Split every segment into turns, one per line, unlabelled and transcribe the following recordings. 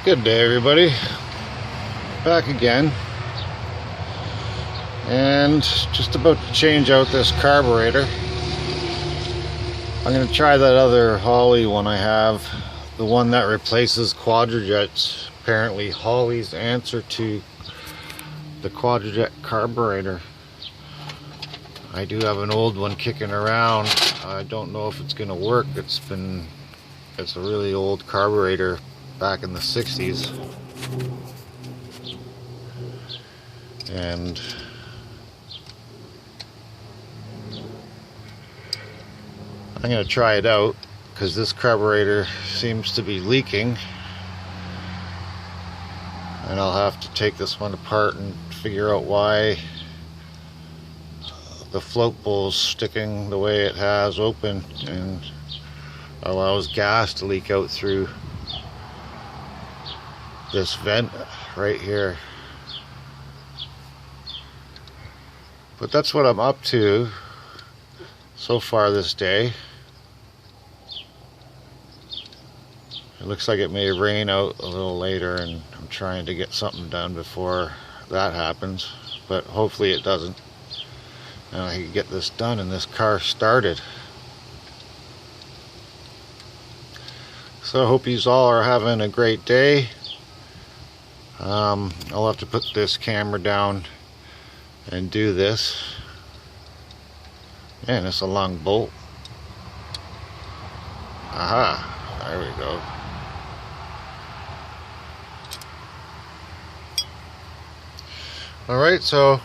Good day, everybody. Back again, and just about to change out this carburetor. I'm going to try that other Holley one I have, the one that replaces Quadrajets. Apparently Holley's answer to the Quadrajet carburetor. I do have an old one kicking around. I don't know if it's going to work. It's a really old carburetor back in the 60s, and I'm going to try it out because this carburetor seems to be leaking, and I'll have to take this one apart and figure out why the float bowl's sticking the way it has open and allows gas to leak out through this vent right here. But that's what I'm up to so far this day. It looks like it may rain out a little later, and I'm trying to get something done before that happens, but hopefully it doesn't, and I can get this done and this car started. So I hope you all are having a great day. I'll have to put this camera down and do this. Man, it's a long bolt. Aha, there we go. Alright, so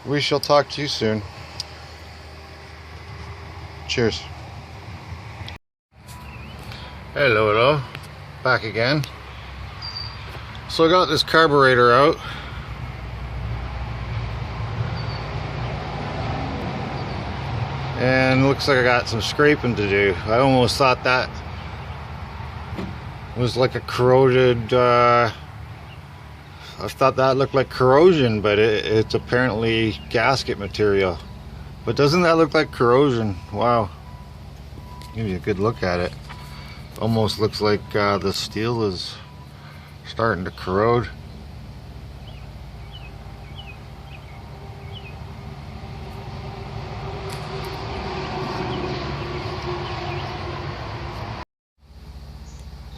we shall talk to you soon. Cheers. Hello, back again. So I got this carburetor out. And looks like I got some scraping to do. I almost thought that was like a corroded, I thought that looked like corrosion, but it's apparently gasket material. But doesn't that look like corrosion? Wow. Give you a good look at it. Almost looks like the steel is starting to corrode.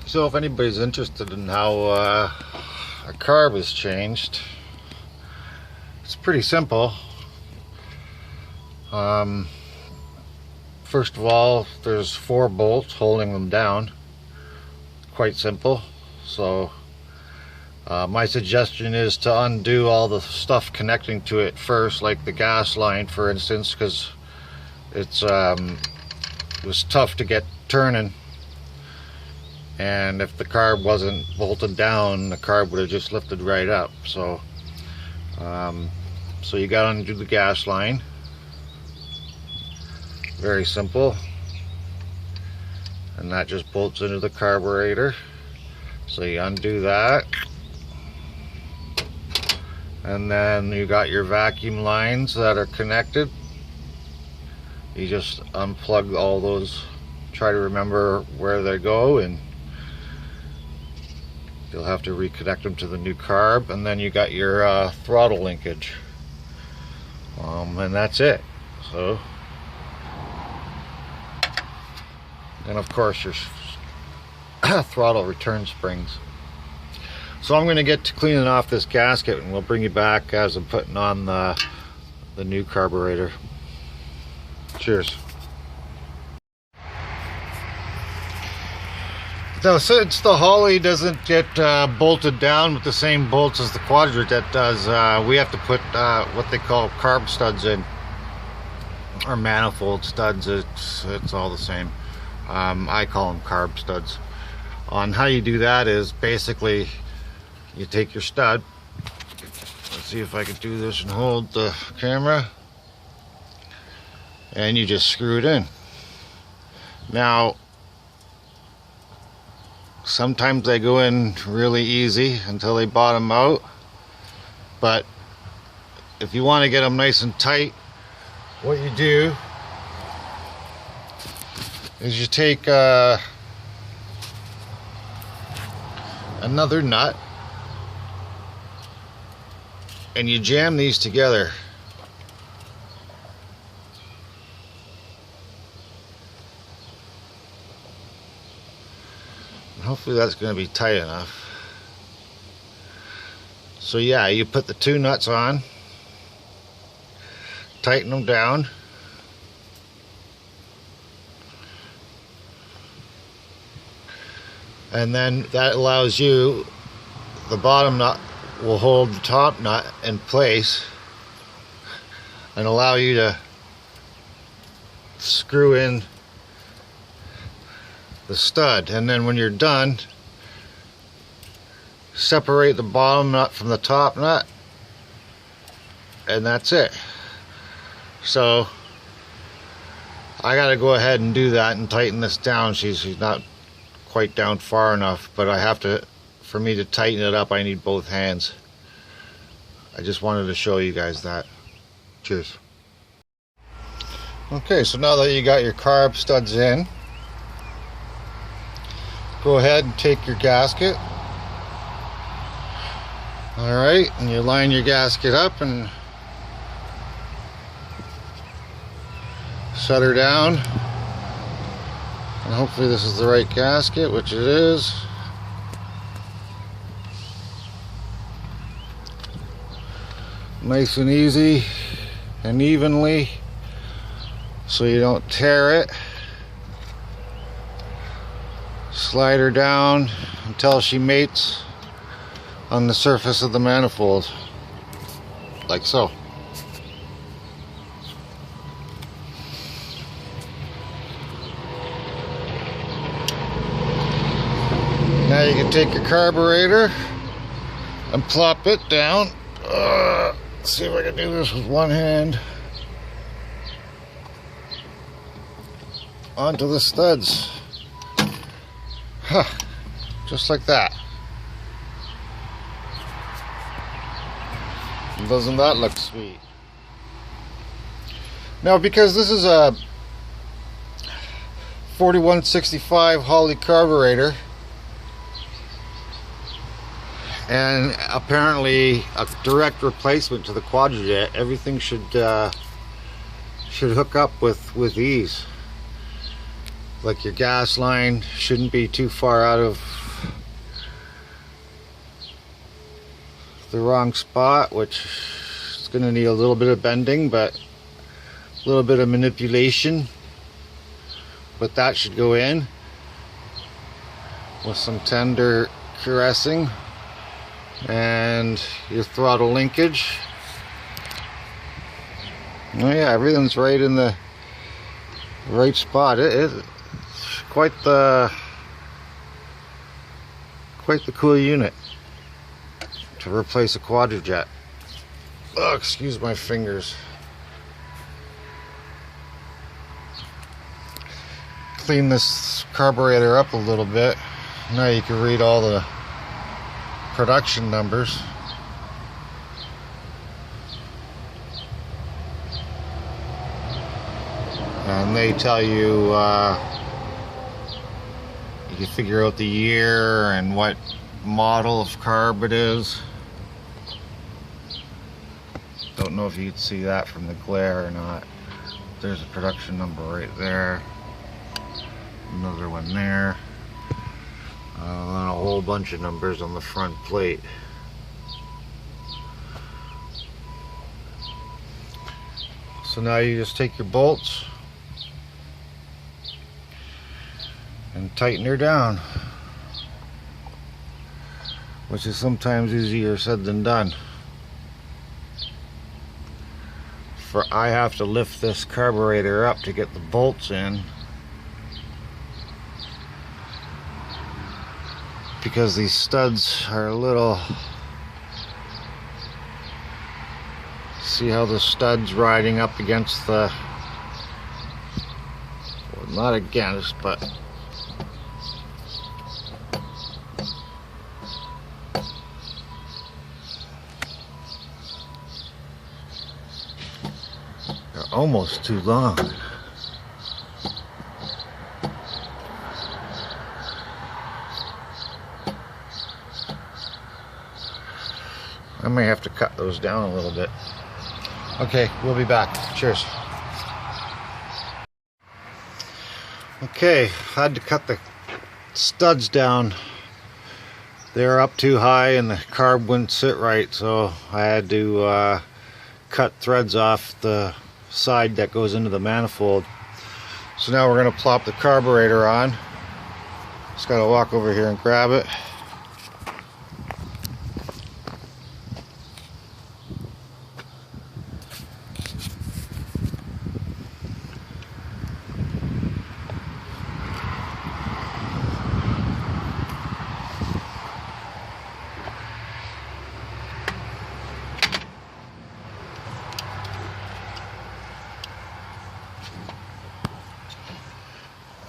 So if anybody's interested in how a carb is changed, it's pretty simple. First of all, there's 4 bolts holding them down. Quite simple. So my suggestion is to undo all the stuff connecting to it first, like the gas line, for instance, because it was tough to get turning, and if the carb wasn't bolted down, the carb would have just lifted right up. So so you got to undo the gas line. Very simple, and that just bolts into the carburetor. So you undo that, and then you got your vacuum lines that are connected. You just unplug all those, try to remember where they go, and you'll have to reconnect them to the new carb. And then you got your throttle linkage, and that's it. So, and of course your throttle return springs. So I'm going to get to cleaning off this gasket, and we'll bring you back as I'm putting on the new carburetor. Cheers. Now, since the Holley doesn't get bolted down with the same bolts as the Quadrajet does, we have to put what they call carb studs in, or manifold studs. It's all the same. I call them carb studs. On how you do that is basically you take your stud. Let's see if I can do this and hold the camera, and you just screw it in. Now, sometimes they go in really easy until they bottom out, but if you want to get them nice and tight, what you do is you take another nut, and you jam these together. Hopefully that's going to be tight enough. So yeah, you put the two nuts on, tighten them down, and then that allows you, the bottom nut will hold the top nut in place and allow you to screw in the stud. And then when you're done, separate the bottom nut from the top nut, and that's it. So I gotta go ahead and do that and tighten this down. She's not quite down far enough, but I have to, for me to tighten it up, I need both hands. I just wanted to show you guys that. Cheers. Okay, so now that you got your carb studs in, go ahead and take your gasket. Alright, and you line your gasket up and set her down. And hopefully this is the right gasket, which it is. Nice and easy and evenly, so you don't tear it. Slide her down until she mates on the surface of the manifold, like so. Now you can take your carburetor and plop it down. Let's see if I can do this with one hand. Onto the studs. Huh. Just like that. Doesn't that look sweet? Now, because this is a 4165 Holley carburetor, and apparently a direct replacement to the Quadrajet, everything should hook up with ease. Like your gas line shouldn't be too far out of the wrong spot, which is going to need a little bit of bending, but a little bit of manipulation. But that should go in with some tender caressing. And your throttle linkage. Oh yeah, everything's right in the right spot. It's quite the cool unit to replace a Quadrajet. Oh, excuse my fingers. Clean this carburetor up a little bit. Now you can read all the production numbers. And they tell you you can figure out the year and what model of carb it is. Don't know if you can see that from the glare or not. There's a production number right there. Another one there. And a whole bunch of numbers on the front plate. So now you just take your bolts and tighten her down, which is sometimes easier said than done. For I have to lift this carburetor up to get the bolts in, because these studs are a little, see how the stud's riding up against the, well, not against, but they're almost too long. I may have to cut those down a little bit. Okay, we'll be back. Cheers. Okay, had to cut the studs down. They're up too high and the carb wouldn't sit right, so I had to cut threads off the side that goes into the manifold. So now we're going to plop the carburetor on. Just got to walk over here and grab it.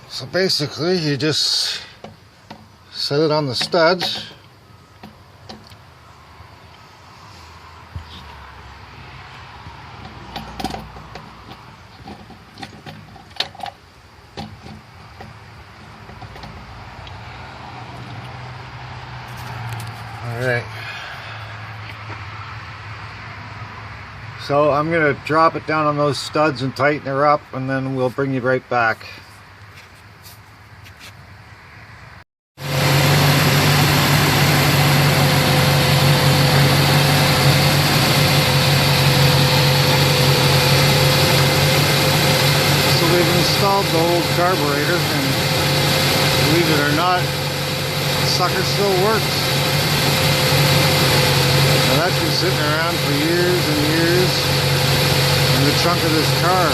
So basically you just set it on the studs. Alright. So I'm going to drop it down on those studs and tighten her up, and then we'll bring you right back. Installed the old carburetor, and believe it or not, the sucker still works. Now that's been sitting around for years and years in the trunk of this car.